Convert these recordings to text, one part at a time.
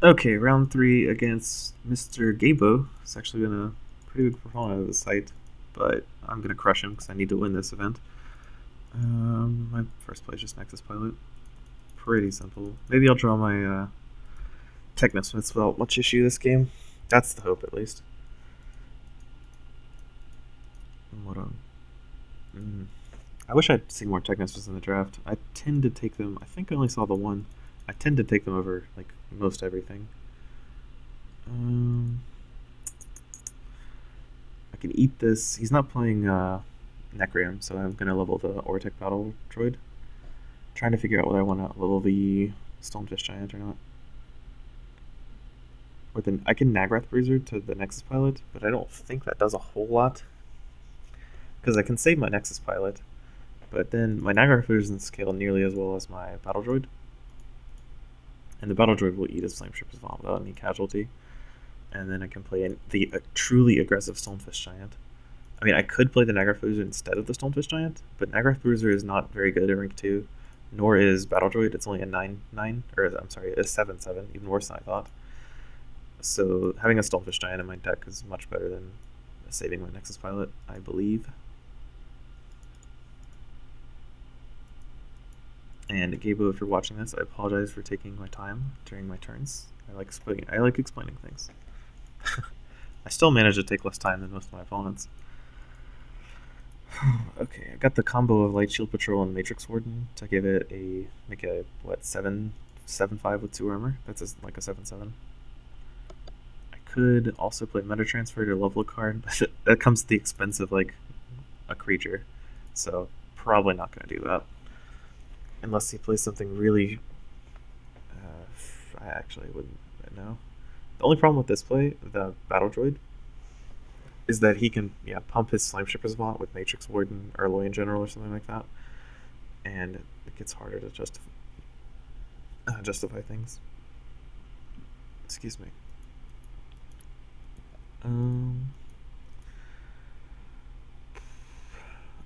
Okay, round 3 against Mr. Gabo. It's actually been a pretty big proponent of the site, but I'm gonna crush him because I need to win this event. My first play is just Nexus Pilot. Pretty simple. Maybe I'll draw my Technosmiths without much issue this game. That's the hope, at least. What on? I wish I'd seen more Technosmiths in the draft. I tend to take them. I think I only saw the one. I tend to take them over like most everything. I can eat this. He's not playing Necram, so I'm gonna level the Ortec Battle Droid. Trying to figure out whether I want to level the Stonefish Giant or not. I can Nagrath Bruiser to the Nexus Pilot, but I don't think that does a whole lot. Because I can save my Nexus Pilot, but then my Nagrath Bruiser doesn't scale nearly as well as my Battle Droid. And the Battle Droid will eat his Flame Ship as well without any casualty. And then I can play the truly aggressive Stonefish Giant. I mean, I could play the Nagrath Bruiser instead of the Stonefish Giant, but Nagrath Bruiser is not very good at rank 2, nor is Battle Droid. It's only a 9-9, or I'm sorry, a 7-7, even worse than I thought. So having a Stonefish Giant in my deck is much better than saving my Nexus Pilot, I believe. And Gabo, if you're watching this, I apologize for taking my time during my turns. I like explaining things. I still manage to take less time than most of my opponents. Okay, I got the combo of Light Shield Patrol and Matrix Warden to give it make a 7/5 with 2 armor. That's like a 7/7. I could also play Meta Transfer to level a card, but that comes at the expense of like a creature, so probably not gonna do that unless he plays something really. I actually wouldn't know. The only problem with this play, the Battle Droid, is that he can pump his Slime Shippers Vault with Matrix Warden or Loy in general or something like that, and it gets harder to justify things. Excuse me.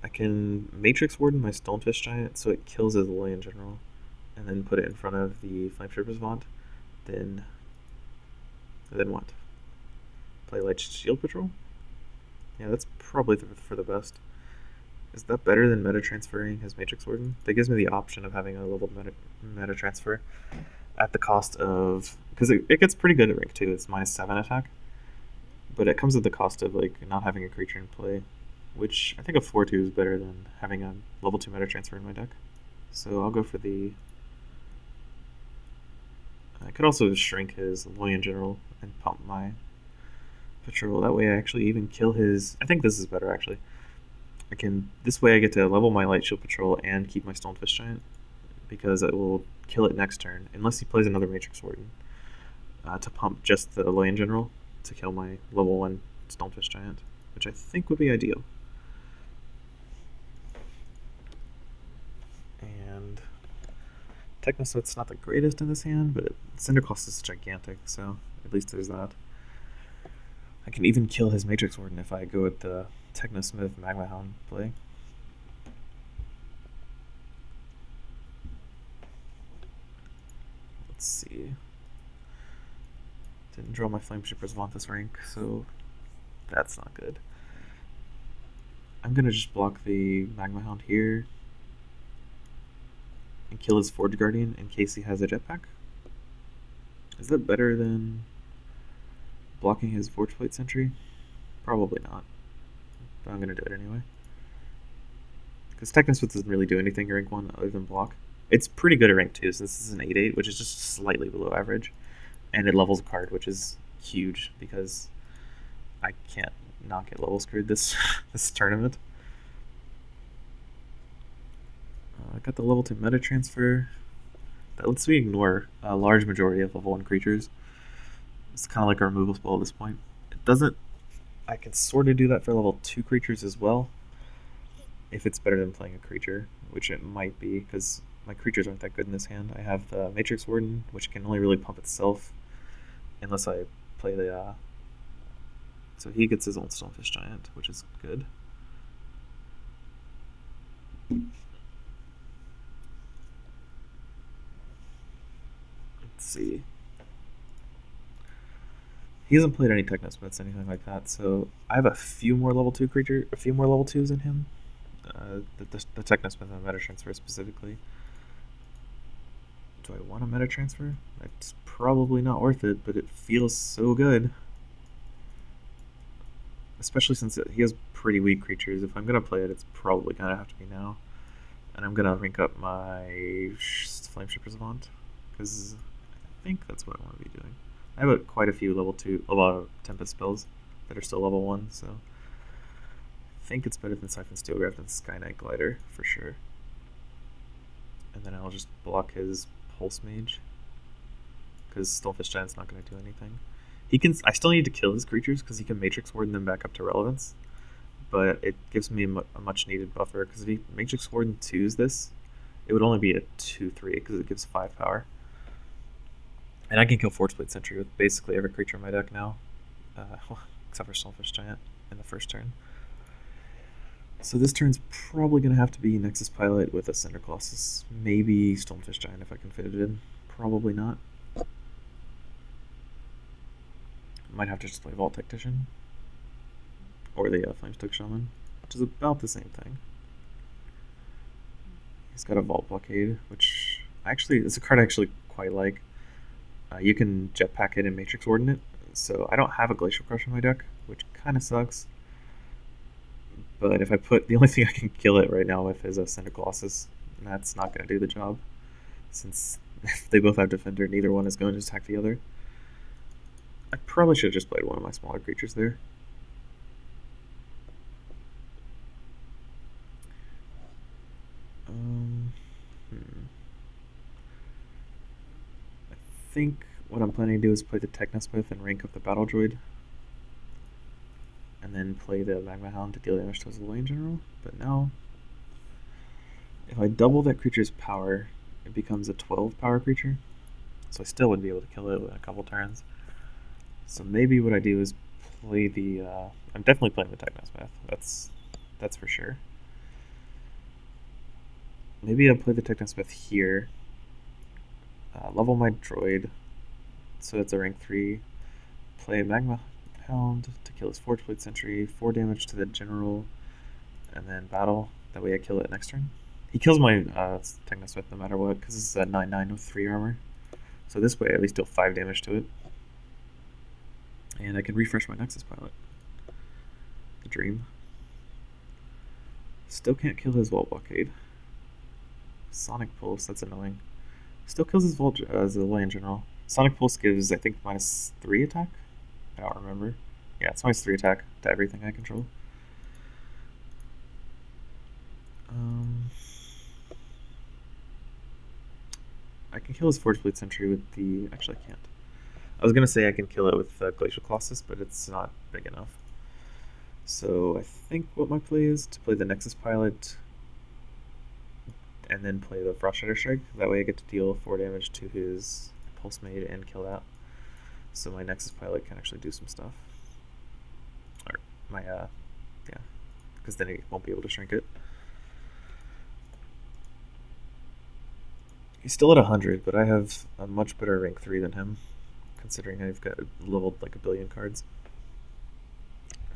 I can Matrix Warden my Stonefish Giant so it kills his Loy in general, and then put it in front of the Flame Shippers Vault. Then what? Play Light Shield Patrol? Yeah, that's probably for the best. Is that better than meta transferring his Matrix Warden? That gives me the option of having a leveled meta transfer at the cost of, because it gets pretty good at rank 2. It's -7 attack, but it comes at the cost of like not having a creature in play, which I think a 4/2 is better than having a level 2 meta transfer in my deck. So I'll go for the. I could also shrink his Loy in general and pump my Patrol. That way I actually even kill his. I think this is better actually. This way I get to level my Light Shield Patrol and keep my Stonefish Giant, because it will kill it next turn, unless he plays another Matrix Warden, to pump just the Loy in general to kill my level 1 Stonefish Giant, which I think would be ideal. And Technosmith's not the greatest in this hand, but Cinder Cost is gigantic, so at least there's that. I can even kill his Matrix Warden if I go with the Technosmith Magma Hound play. Let's see. Didn't draw my Flame Shippers want this rank, so that's not good. I'm gonna just block the Magma Hound here and kill his Forge Guardian in case he has a jetpack. Is that better than blocking his Forge Plate Sentry? Probably not, but I'm gonna do it anyway. Because Technosmith doesn't really do anything in rank 1 other than block. It's pretty good at rank 2, so this is an 8/8, which is just slightly below average. And it levels a card, which is huge, because I can't not get level screwed this tournament. I got the level 2 meta transfer. That lets me ignore a large majority of level 1 creatures. It's kind of like a removal spell at this point. It doesn't. I can sort of do that for level 2 creatures as well, if it's better than playing a creature, which it might be, because my creatures aren't that good in this hand. I have the Matrix Warden, which can only really pump itself, unless I play the. So he gets his own Stonefish Giant, which is good. Let's see. He hasn't played any Technosmiths, anything like that, so I have a few more level 2s in him. The Technosmith and the Meta Transfer specifically. Do I want a Meta Transfer? It's probably not worth it, but it feels so good. Especially since he has pretty weak creatures. If I'm going to play it, it's probably going to have to be now. And I'm going to rank up my Flameshipper Savant, because I think that's what I want to be doing. I have quite a few a lot of Tempest spells that are still level 1, so I think it's better than Siphon Steelgraph and Skyknight Glider, for sure. And then I'll just block his Pulse Mage, because Stonefish Giant's not going to do anything. I still need to kill his creatures, because he can Matrix Warden them back up to relevance, but it gives me a much needed buffer, because if he Matrix Warden 2s this, it would only be a 2/3, because it gives 5 power. And I can kill Forgeblade Sentry with basically every creature in my deck now, except for Stonefish Giant in the first turn. So this turn's probably going to have to be Nexus Pilot with a Cinder Colossus. Maybe Stonefish Giant if I can fit it in. Probably not. Might have to just play Vault Tactician. Or the Flamestoke Shaman, which is about the same thing. He's got a Vault Blockade, which it's a card I actually quite like. You can Jetpack it and Matrix Warden it, so I don't have a Glacial Crush in my deck, which kind of sucks. But if I the only thing I can kill it right now with is a Cinder Colossus, and that's not going to do the job, since if they both have Defender, neither one is going to attack the other. I probably should have just played one of my smaller creatures there. I think what I'm planning to do is play the Technosmith and rank up the Battle Droid, and then play the Magma Hound to deal damage to his away in general. But now, if I double that creature's power, it becomes a 12 power creature, so I still would be able to kill it in a couple turns. So maybe what I do is play the I'm definitely playing the Technosmith, that's for sure. Maybe I'll play the Technosmith here, level my droid, so that's a rank 3, play a Magma Hound to kill his Forgeblade Sentry, 4 damage to the general, and then battle. That way I kill it next turn. He kills my Technosmith no matter what, because it's a 9/9 with 3 armor. So this way I at least deal 5 damage to it. And I can refresh my Nexus Pilot. The Dream. Still can't kill his Vault Blockade. Sonic Pulse, that's annoying. Still kills his Vault away in general. Sonic Pulse gives, I think, -3 attack? I don't remember. Yeah, it's -3 attack to everything I control. I can kill his Forgeblade Sentry with the... Actually, I can't. I was going to say I can kill it with Glacial Colossus, but it's not big enough. So I think what my play is to play the Nexus Pilot and then play the Frost Shatter Strike. That way I get to deal 4 damage to his Pulse Maid and kill that. So my Nexus Pilot can actually do some stuff. Or my, yeah, because then he won't be able to shrink it. He's still at 100, but I have a much better rank 3 than him, considering I've got leveled like a billion cards.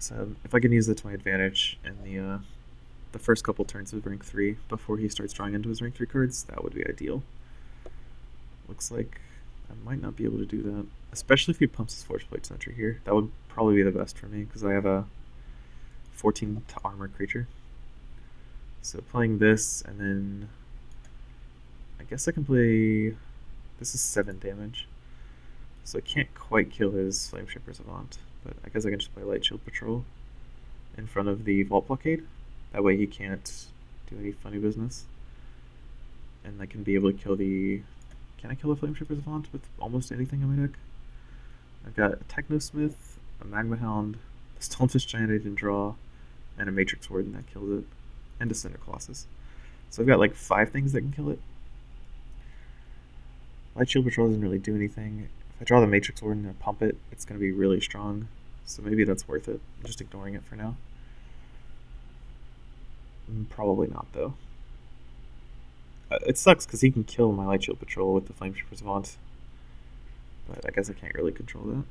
So if I can use that to my advantage in the first couple turns of rank 3 before he starts drawing into his rank 3 cards, that would be ideal. Looks like I might not be able to do that, especially if he pumps his Forgeblade Sentry here. That would probably be the best for me, because I have a 14 to armor creature. So playing this, and then I guess I can play... This is 7 damage. So I can't quite kill his Flameshipper Savant, but I guess I can just play Light Shield Patrol in front of the Vault Blockade. That way he can't do any funny business. And I can be able to kill the... Can I kill the Flameshipper Savant with almost anything in my deck? I've got a Technosmith, a Magma Hound, a Stonefish Giant I didn't draw, and a Matrix Warden that kills it, and a Cinder Colossus. So I've got like 5 things that can kill it. Light Shield Patrol doesn't really do anything. If I draw the Matrix Warden and pump it, it's going to be really strong. So maybe that's worth it. I'm just ignoring it for now. Probably not, though. It sucks because he can kill my Light Shield Patrol with the Flameshipper Savant. But I guess I can't really control that.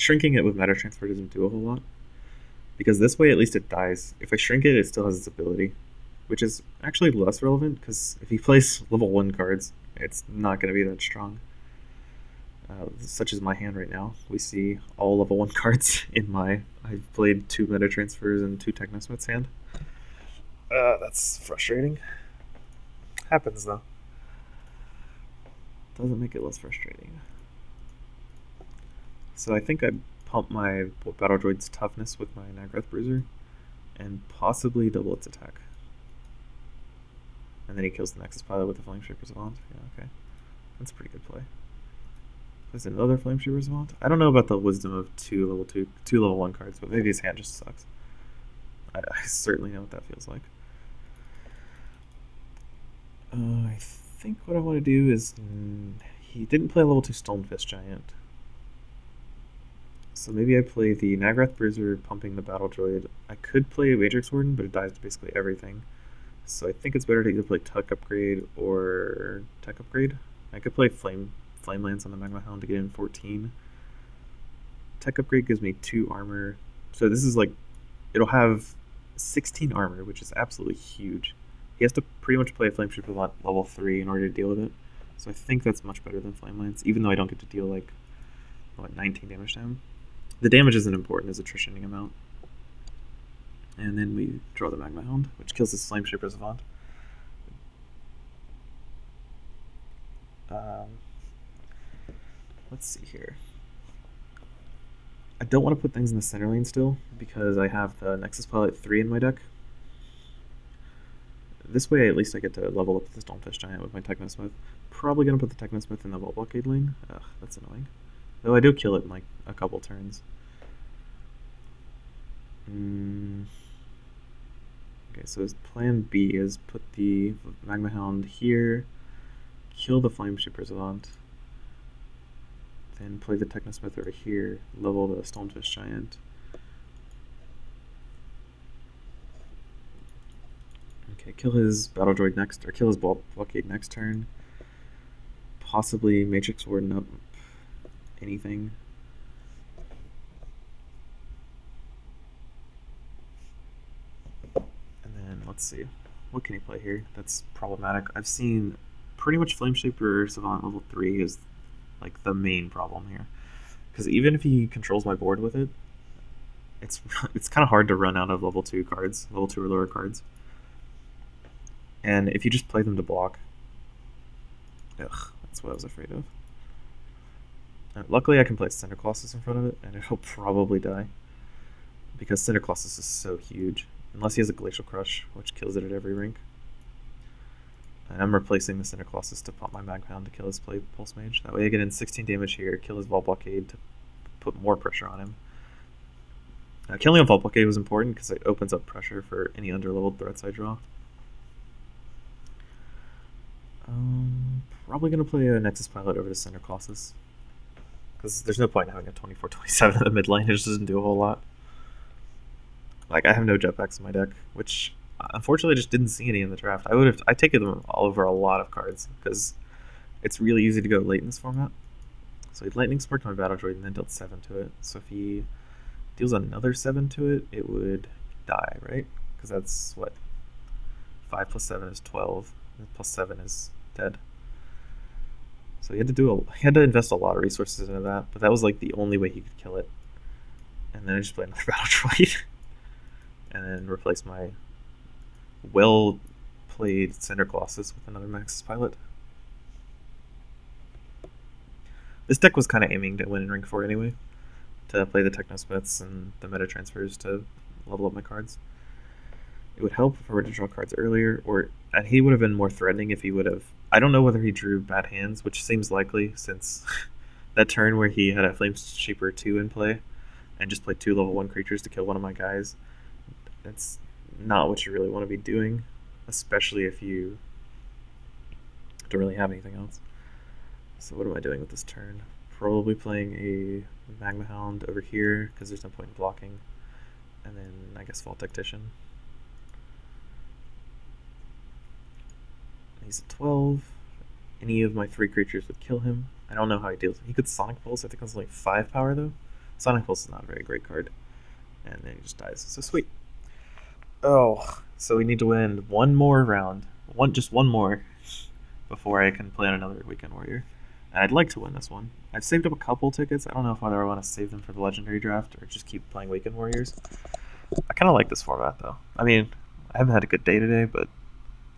shrinking it with matter transfer doesn't do a whole lot, because this way at least it dies. If I shrink it, it still has its ability, which is actually less relevant, because if he plays level 1 cards, it's not going to be that strong. Such as my hand right now. We see all level 1 cards in my... I've played 2 meta transfers and 2 Technosmiths hand. That's frustrating. Happens though. Doesn't make it less frustrating. So I think I pump my Battle Droid's toughness with my Nagrath Bruiser, and possibly double its attack. And then he kills the Nexus Pilot with the Flameshaper Savant. Yeah, okay. That's a pretty good play. There's another Flameshaper Savant. I don't know about the wisdom of two level 1 cards, but maybe his hand just sucks. I certainly know what that feels like. I think what I want to do is... he didn't play a level 2 Stonefist Giant. So maybe I play the Nagrath Bruiser pumping the Battle Droid. I could play a Matrix Warden, but it dies to basically everything. So I think it's better to either play Tuck Upgrade or Tech Upgrade. I could play Flame Lance on the Magma Hound to get in 14. Tech Upgrade gives me 2 armor. So this is like... it'll have 16 armor, which is absolutely huge. He has to pretty much play a Flameshaper Savant level 3 in order to deal with it. So I think that's much better than Flame Lance, even though I don't get to deal like, 19 damage to him. The damage isn't important as attritioning amount. And then we draw the Magma Hound, which kills his Flameshaper Savant. Let's see here. I don't want to put things in the center lane still, because I have the Nexus Pilot 3 in my deck. This way, at least I get to level up the Stonefish Giant with my Technosmith. Probably going to put the Technosmith in the Wall Blockade lane. Ugh, that's annoying. Though I do kill it in like a couple turns. Okay, so his plan B is put the Magma Hound here, kill the Flameshaper Savant, then play the Technosmith over here, level the Stonefish Giant. Okay, kill his Battle Droid next, or kill his Blockade next turn. Possibly Matrix Warden up anything. And then let's see, what can he play here that's problematic? I've seen pretty much Flameshaper Savant level 3 is like the main problem here, because even if he controls my board with it, it's kind of hard to run out of level 2 cards, level 2 or lower cards. And if you just play them to block, ugh, that's what I was afraid of. Luckily I can play Cinder Colossus in front of it, and it'll probably die, because Cinder Colossus is so huge, unless he has a Glacial Crush, which kills it at every rink. And I'm replacing the Cinder Colossus to pump my Magma Hound to kill his Pulse Mage. That way I get in 16 damage here, kill his Wall Blockade to put more pressure on him. Killing a Wall Blockade was important because it opens up pressure for any underleveled threats I draw. Probably going to play a Nexus Pilot over to Cinder Colossus, because there's no point in having a 24-27 in the mid lane. It just doesn't do a whole lot. Like, I have no jetpacks in my deck, which unfortunately I just didn't see any in the draft. I'd taken them all over a lot of cards, because it's really easy to go late in this format. So he Lightning Sparked my Battle Droid and then dealt 7 to it. So if he deals another 7 to it, it would die, right? Because that's what? 5 plus 7 is 12, and plus 7 is dead. So he had to invest a lot of resources into that, but that was like the only way he could kill it. And then I just played another Battle Droid, and then replace my well-played Cinder Colossus with another Nexus Pilot. This deck was kind of aiming to win in Ring 4 anyway, to play the Technosmiths and the meta transfers to level up my cards. It would help if I were to draw cards earlier, and he would have been more threatening if he would have... I don't know whether he drew bad hands, which seems likely, since that turn where he had a Flameshaper 2 in play, and just played 2 level 1 creatures to kill one of my guys. That's not what you really want to be doing, especially if you don't really have anything else. So what am I doing with this turn? Probably playing a Magma Hound over here, because there's no point in blocking. And then, I guess, Vault Tactician. He's a 12. Any of my 3 creatures would kill him. I don't know how he deals. He could Sonic Pulse. I think that's only 5 power, though. Sonic Pulse is not a very great card. And then he just dies. So sweet. Oh, so we need to win one more round. Just one more before I can play on another Weekend Warrior. And I'd like to win this one. I've saved up a couple tickets. I don't know if I want to save them for the Legendary Draft or just keep playing Weekend Warriors. I kind of like this format, though. I mean, I haven't had a good day today, but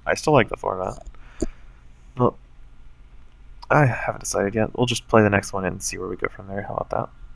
I still like the format. Well, I haven't decided yet. We'll just play the next one and see where we go from there. How about that?